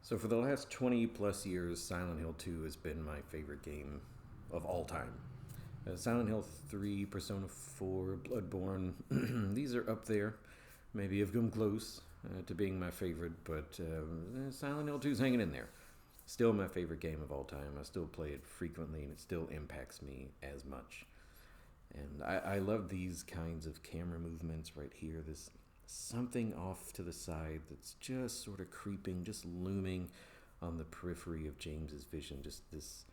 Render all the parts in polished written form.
So for the last 20 plus years, Silent Hill 2 has been my favorite game of all time. Silent Hill 3, Persona 4, Bloodborne, these are up there. Maybe have come close to being my favorite, but Silent Hill 2 is hanging in there. Still my favorite game of all time. I still play it frequently and it still impacts me as much. And I love these kinds of camera movements right here. This something off to the side that's just sort of creeping, just looming on the periphery of James's vision. Just this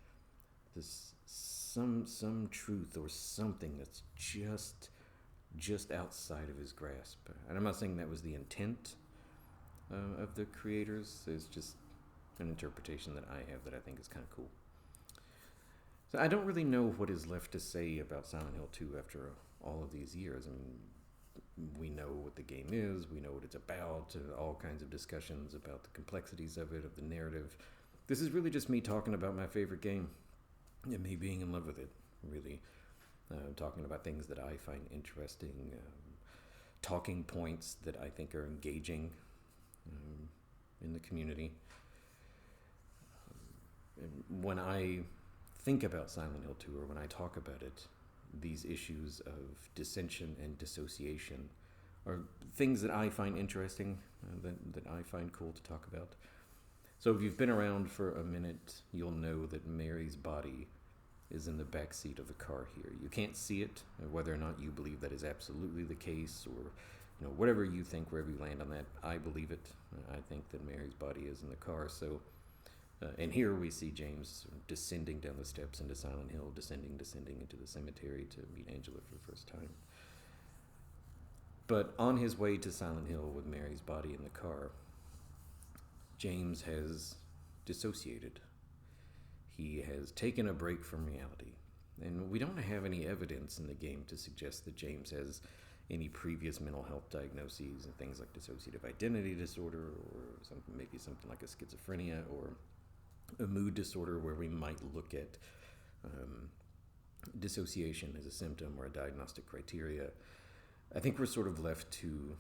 some truth or something that's just outside of his grasp. And I'm not saying that was the intent of the creators. It's just an interpretation that I have that I think is kind of cool. So I don't really know what is left to say about Silent Hill 2 after all of these years. I mean, we know what the game is, we know what it's about, all kinds of discussions about the complexities of it, of the narrative. This is really just me talking about my favorite game and me being in love with it, really. Talking about things that I find interesting, talking points that I think are engaging in the community. And when I think about Silent Hill 2 or when I talk about it, these issues of dissension and dissociation are things that I find interesting, that I find cool to talk about. So if you've been around for a minute, you'll know that Mary's body is in the back seat of the car here. You can't see it, whether or not you believe that is absolutely the case, or whatever you think, wherever you land on that. I believe it. I think that Mary's body is in the car. So, and here we see James descending down the steps into Silent Hill, descending into the cemetery to meet Angela for the first time. But on his way to Silent Hill with Mary's body in the car, James has dissociated. He has taken a break from reality. And we don't have any evidence in the game to suggest that James has any previous mental health diagnoses and things like dissociative identity disorder, or maybe something like a schizophrenia or a mood disorder, where we might look at dissociation as a symptom or a diagnostic criteria. I think we're sort of left to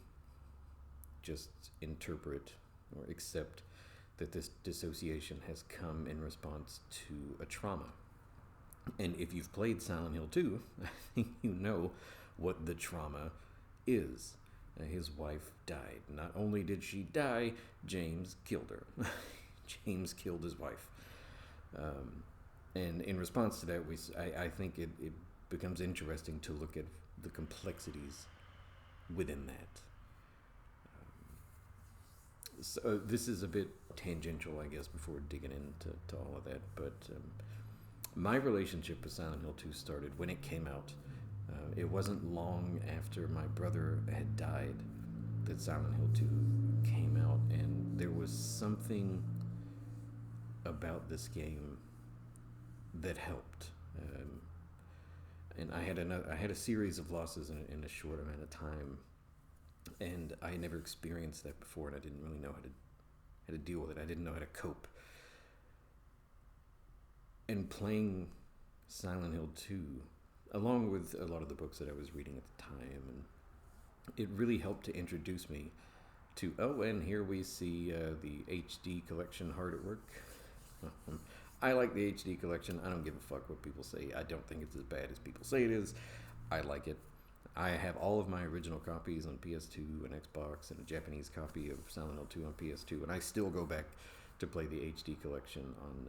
just interpret or accept that this dissociation has come in response to a trauma. And if you've played Silent Hill 2, I think you know what the trauma is. His wife died. Not only did she die, James killed her. James killed his wife. And in response to that, I think it becomes interesting to look at the complexities within that. So this is a bit tangential, I guess, before digging into all of that. But my relationship with Silent Hill 2 started when it came out. It wasn't long after my brother had died that Silent Hill 2 came out, and there was something about this game that helped. And I had a series of losses in a short amount of time, and I never experienced that before, and I didn't really know how to deal with it. I didn't know how to cope. And playing Silent Hill 2, along with a lot of the books that I was reading at the time, and it really helped to introduce me to, and here we see the HD collection hard at work. I like the HD collection. I don't give a fuck what people say. I don't think it's as bad as people say it is. I like it. I have all of my original copies on PS2 and Xbox, and a Japanese copy of Silent Hill 2 on PS2, and I still go back to play the HD collection on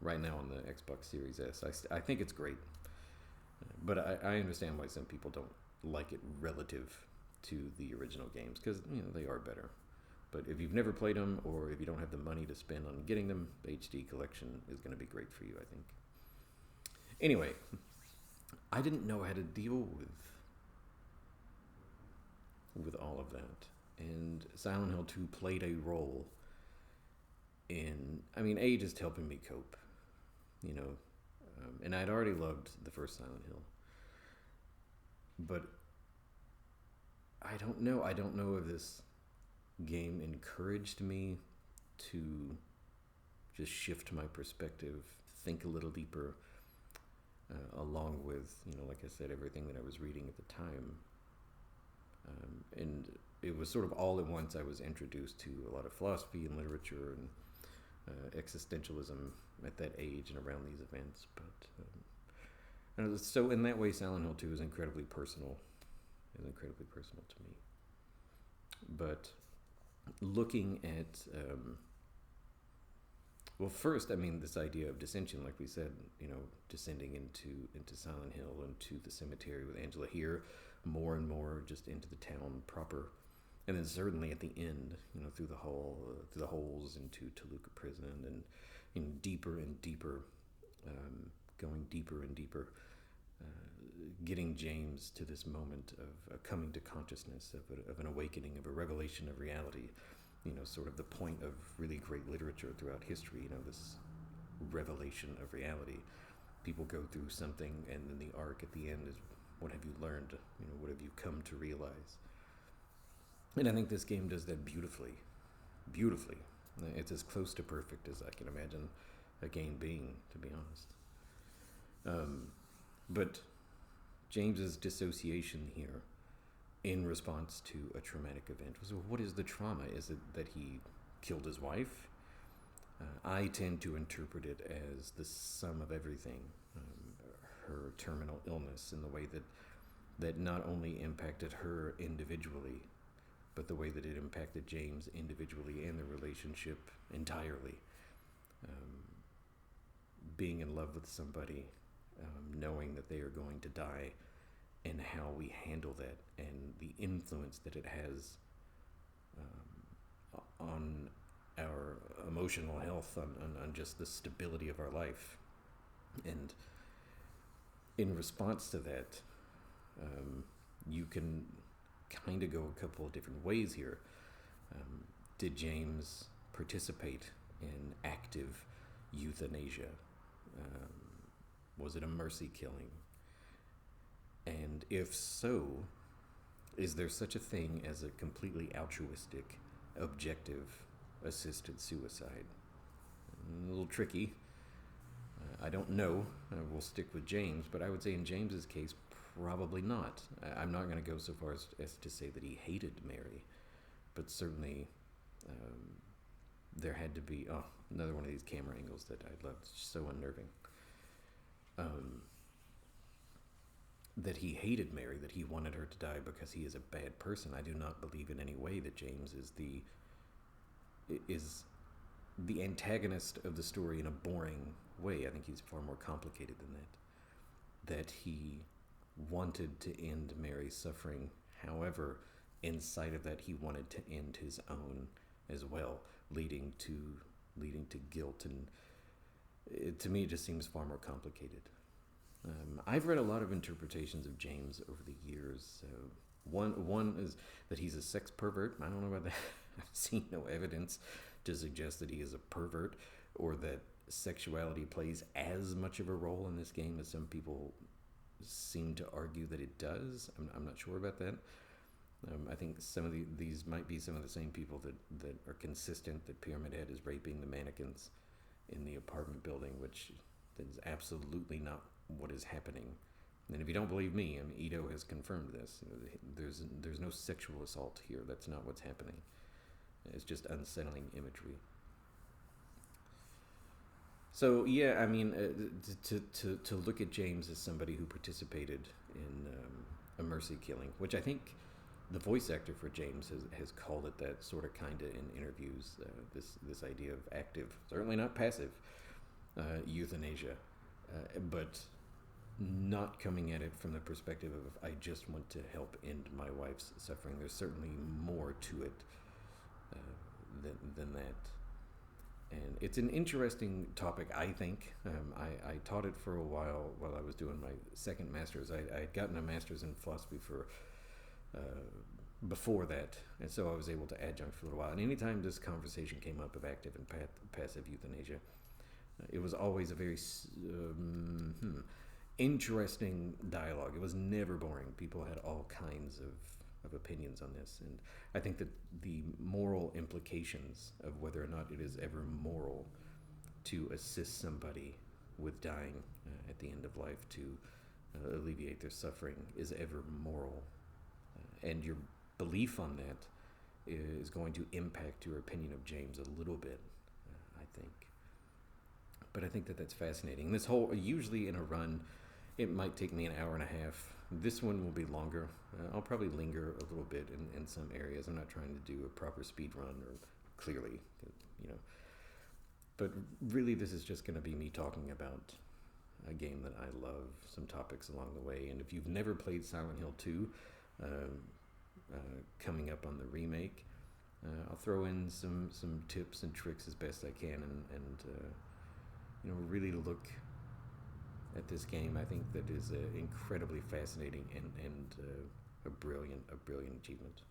right now on the Xbox Series S. I think it's great, but I understand why some people don't like it relative to the original games, because they are better. But if you've never played them, or if you don't have the money to spend on getting them, the HD collection is going to be great for you, I think. Anyway, I didn't know how to deal with all of that. And Silent Hill 2 played a role in, just helping me cope, and I'd already loved the first Silent Hill. But I don't know if this game encouraged me to just shift my perspective, think a little deeper, along with, like I said, everything that I was reading at the time. And it was sort of all at once I was introduced to a lot of philosophy and literature, and existentialism at that age and around these events. But and so in that way, Silent Hill 2 is incredibly personal. Is incredibly personal to me. But looking at well, first, I mean, this idea of dissension, like we said, descending into Silent Hill, into the cemetery with Angela here, more and more just into the town proper, and then certainly at the end, through the holes into Toluca Prison, and deeper and deeper, going deeper and deeper, getting James to this moment of coming to consciousness, of an awakening, of a revelation of reality. Sort of the point of really great literature throughout history, this revelation of reality. People go through something, and then the arc at the end is, what have you learned? What have you come to realize? And I think this game does that beautifully. Beautifully. It's as close to perfect as I can imagine a game being, to be honest. But James's dissociation here, in response to a traumatic event. So what is the trauma? Is it that he killed his wife? I tend to interpret it as the sum of everything. Her terminal illness, in the way that not only impacted her individually, but the way that it impacted James individually and the relationship entirely. Being in love with somebody, knowing that they are going to die, and how we handle that, and the influence that it has on our emotional health, on just the stability of our life. And in response to that, you can kind of go a couple of different ways here. Did James participate in active euthanasia? Was it a mercy killing? And if so, is there such a thing as a completely altruistic, objective, assisted suicide? A little tricky. I don't know. We'll stick with James, but I would say in James's case, probably not. I'm not going to go so far as to say that he hated Mary, but certainly there had to be another one of these camera angles that I loved. It's so unnerving. That he hated Mary, that he wanted her to die because he is a bad person. I do not believe in any way that James is the antagonist of the story in a boring way. I think he's far more complicated than that. That he wanted to end Mary's suffering. However, inside of that, he wanted to end his own as well, leading to guilt. And to me, it just seems far more complicated. I've read a lot of interpretations of James over the years. One is that he's a sex pervert. I don't know about that. I've seen no evidence to suggest that he is a pervert, or that sexuality plays as much of a role in this game as some people seem to argue that it does. I'm not sure about that. I think some of these might be some of the same people that are consistent that Pyramid Head is raping the mannequins in the apartment building, which is absolutely not what is happening. And if you don't believe me, Ito has confirmed this. There's no sexual assault here. That's not what's happening. It's just unsettling imagery. So yeah, I mean, to look at James as somebody who participated in a mercy killing, which I think the voice actor for James has called it that sort of kind of in interviews. This idea of active, certainly not passive, euthanasia, but not coming at it from the perspective of I just want to help end my wife's suffering. There's certainly more to it than that. And it's an interesting topic, I think. I taught it for a while I was doing my second master's. I had gotten a master's in philosophy before that, and so I was able to adjunct for a little while. And anytime this conversation came up of active and passive euthanasia, it was always a very interesting dialogue. It was never boring. People had all kinds of opinions on this, and I think that the moral implications of whether or not it is ever moral to assist somebody with dying at the end of life, to alleviate their suffering, is ever moral, and your belief on that is going to impact your opinion of James a little bit. I think. But I think that that's fascinating. This whole, usually in a run, it might take me an hour and a half. This one will be longer. I'll probably linger a little bit in some areas. I'm not trying to do a proper speed run, or clearly, you know. But really, this is just going to be me talking about a game that I love, some topics along the way. And if you've never played Silent Hill 2, coming up on the remake, I'll throw in some tips and tricks as best I can, and really look at this game. I think that is incredibly fascinating and a brilliant achievement.